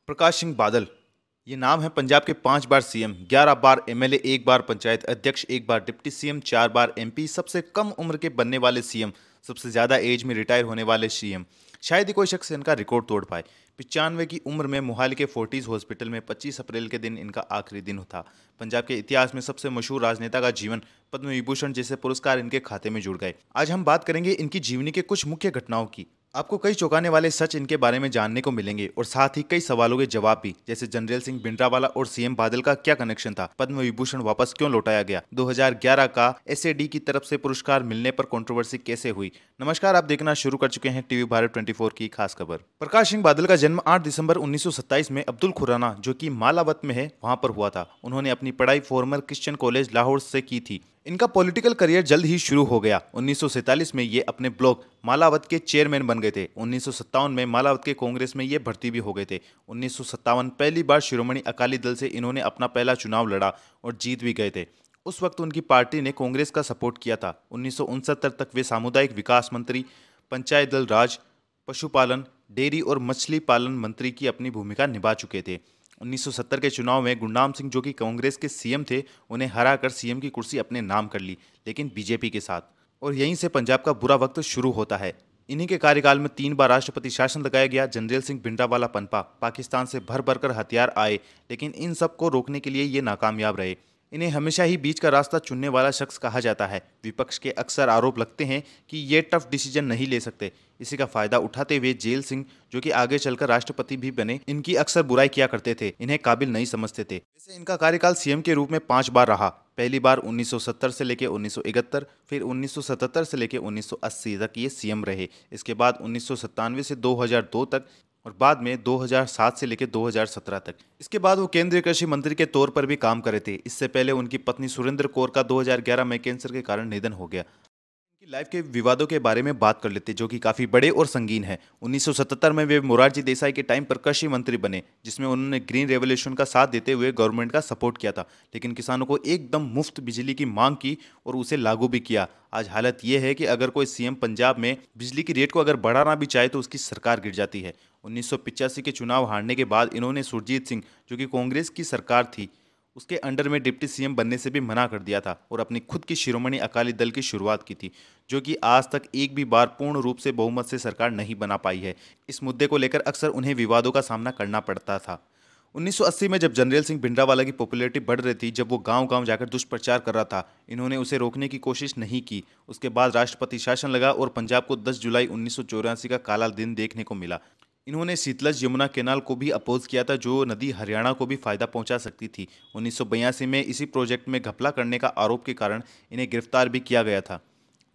प्रकाश सिंह बादल, ये नाम है पंजाब के 5 बार सीएम, 11 बार एमएलए, 1 बार पंचायत अध्यक्ष, 1 बार डिप्टी सीएम, 4 बार एमपी, सबसे कम उम्र के बनने वाले सीएम, सबसे ज्यादा एज में रिटायर होने वाले सीएम। शायद ही कोई शख्स इनका रिकॉर्ड तोड़ पाए। 95 की उम्र में मोहाली के फोर्टिस हॉस्पिटल में 25 अप्रैल के दिन इनका आखिरी दिन था। पंजाब के इतिहास में सबसे मशहूर राजनेता का जीवन, पद्म विभूषण जैसे पुरस्कार इनके खाते में जुड़ गए। आज हम बात करेंगे इनकी जीवनी के कुछ मुख्य घटनाओं की। आपको कई चौंकाने वाले सच इनके बारे में जानने को मिलेंगे और साथ ही कई सवालों के जवाब भी, जैसे जनरल सिंह भिंडरावाला और सीएम बादल का क्या कनेक्शन था, पद्म विभूषण वापस क्यों लौटाया गया, 2011 का एसएडी की तरफ से पुरस्कार मिलने पर कंट्रोवर्सी कैसे हुई। नमस्कार, आप देखना शुरू कर चुके हैं टीवी भारत 24 की खास खबर। प्रकाश सिंह बादल का जन्म 8 दिसंबर 1927 में अब्दुल खुराना, जो कि मालावत में है, वहां पर हुआ था। उन्होंने अपनी पढ़ाई फॉर्मर क्रिश्चियन कॉलेज लाहौर से की थी। इनका पॉलिटिकल करियर जल्द ही शुरू हो गया। 1947 में ये अपने ब्लॉक मालावत के चेयरमैन बन गए थे। 1957 में मालावत के कांग्रेस में ये भर्ती भी हो गए थे। 1957 पहली बार शिरोमणि अकाली दल से इन्होंने अपना पहला चुनाव लड़ा और जीत भी गए थे। उस वक्त उनकी पार्टी ने कांग्रेस का सपोर्ट किया था। 1969 तक वे सामुदायिक विकास मंत्री, पंचायत दल राज, पशुपालन, डेयरी और मछली पालन मंत्री की अपनी भूमिका निभा चुके थे। 1970 के चुनाव में गुरनाम सिंह, जो कि कांग्रेस के सीएम थे, उन्हें हराकर सीएम की कुर्सी अपने नाम कर ली, लेकिन बीजेपी के साथ। और यहीं से पंजाब का बुरा वक्त शुरू होता है। इन्हीं के कार्यकाल में 3 बार राष्ट्रपति शासन लगाया गया। जनरल सिंह भिंडरावाला पनपा, पाकिस्तान से भर भर कर हथियार आए, लेकिन इन सब को रोकने के लिए ये नाकामयाब रहे। इन्हें हमेशा ही बीच का रास्ता चुनने वाला शख्स कहा जाता है। विपक्ष के अक्सर आरोप लगते हैं कि ये टफ डिसीजन नहीं ले सकते। इसी का फायदा उठाते हुए जेल सिंह, जो कि आगे चलकर राष्ट्रपति भी बने, इनकी अक्सर बुराई किया करते थे, इन्हें काबिल नहीं समझते थे। वैसे इनका कार्यकाल सीएम के रूप में 5 बार रहा। पहली बार 1970 से लेकर 1971, फिर 1977 से लेकर 1980 तक ये सीएम रहे। इसके बाद 1997 से 2002 तक और बाद में 2007 से लेकर 2017 तक। इसके बाद वो केंद्रीय कृषि मंत्री के तौर पर भी काम करे थे। इससे पहले उनकी पत्नी सुरेंद्र कौर का 2011 में कैंसर के कारण निधन हो गया। इनकी लाइफ के विवादों के बारे में बात कर लेते, जो कि काफी बड़े और संगीन है। 1977 में वे मोरारजी देसाई के टाइम पर कृषि मंत्री बने, जिसमें उन्होंने ग्रीन रेवोल्यूशन का साथ देते हुए गवर्नमेंट का सपोर्ट किया था, लेकिन किसानों को एकदम मुफ्त बिजली की मांग की और उसे लागू भी किया। आज हालत यह है कि अगर कोई सीएम पंजाब में बिजली की रेट को अगर बढ़ाना भी चाहे तो उसकी सरकार गिर जाती है। 1985 के चुनाव हारने के बाद इन्होंने सुरजीत सिंह, जो कि कांग्रेस की सरकार थी, उसके अंडर में डिप्टी सीएम बनने से भी मना कर दिया था और अपनी खुद की शिरोमणि अकाली दल की शुरुआत की थी, जो कि आज तक एक भी बार पूर्ण रूप से बहुमत से सरकार नहीं बना पाई है। इस मुद्दे को लेकर अक्सर उन्हें विवादों का सामना करना पड़ता था। 1980 में जब जनरल सिंह भिंडरावाला की पॉपुलैरिटी बढ़ रही थी, जब वो गांव-गांव जाकर दुष्प्रचार कर रहा था, इन्होंने उसे रोकने की कोशिश नहीं की। उसके बाद राष्ट्रपति शासन लगा और पंजाब को 10 जुलाई 1984 का काला दिन देखने को मिला। इन्होंने शीतलज यमुना कैनाल को भी अपोज किया था, जो नदी हरियाणा को भी फायदा पहुंचा सकती थी। 1982 में इसी प्रोजेक्ट में घपला करने का आरोप के कारण इन्हें गिरफ्तार भी किया गया था।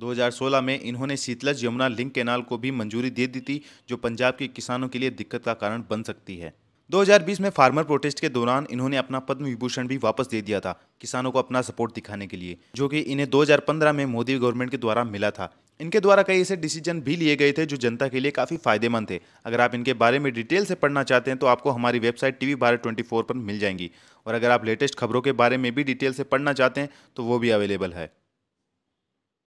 2016 में इन्होंने शीतलज यमुना लिंक कैनाल को भी मंजूरी दे दी थी, जो पंजाब के किसानों के लिए दिक्कत का कारण बन सकती है। 2020 में फार्मर प्रोटेस्ट के दौरान इन्होंने अपना पद्म विभूषण भी वापस दे दिया था, किसानों को अपना सपोर्ट दिखाने के लिए, जो कि इन्हें 2015 में मोदी गवर्नमेंट के द्वारा मिला था। इनके द्वारा कई ऐसे डिसीजन भी लिए गए थे जो जनता के लिए काफ़ी फायदेमंद थे। अगर आप इनके बारे में डिटेल से पढ़ना चाहते हैं तो आपको हमारी वेबसाइट टीवी भारत 24 पर मिल जाएंगी, और अगर आप लेटेस्ट खबरों के बारे में भी डिटेल से पढ़ना चाहते हैं तो वो भी अवेलेबल है।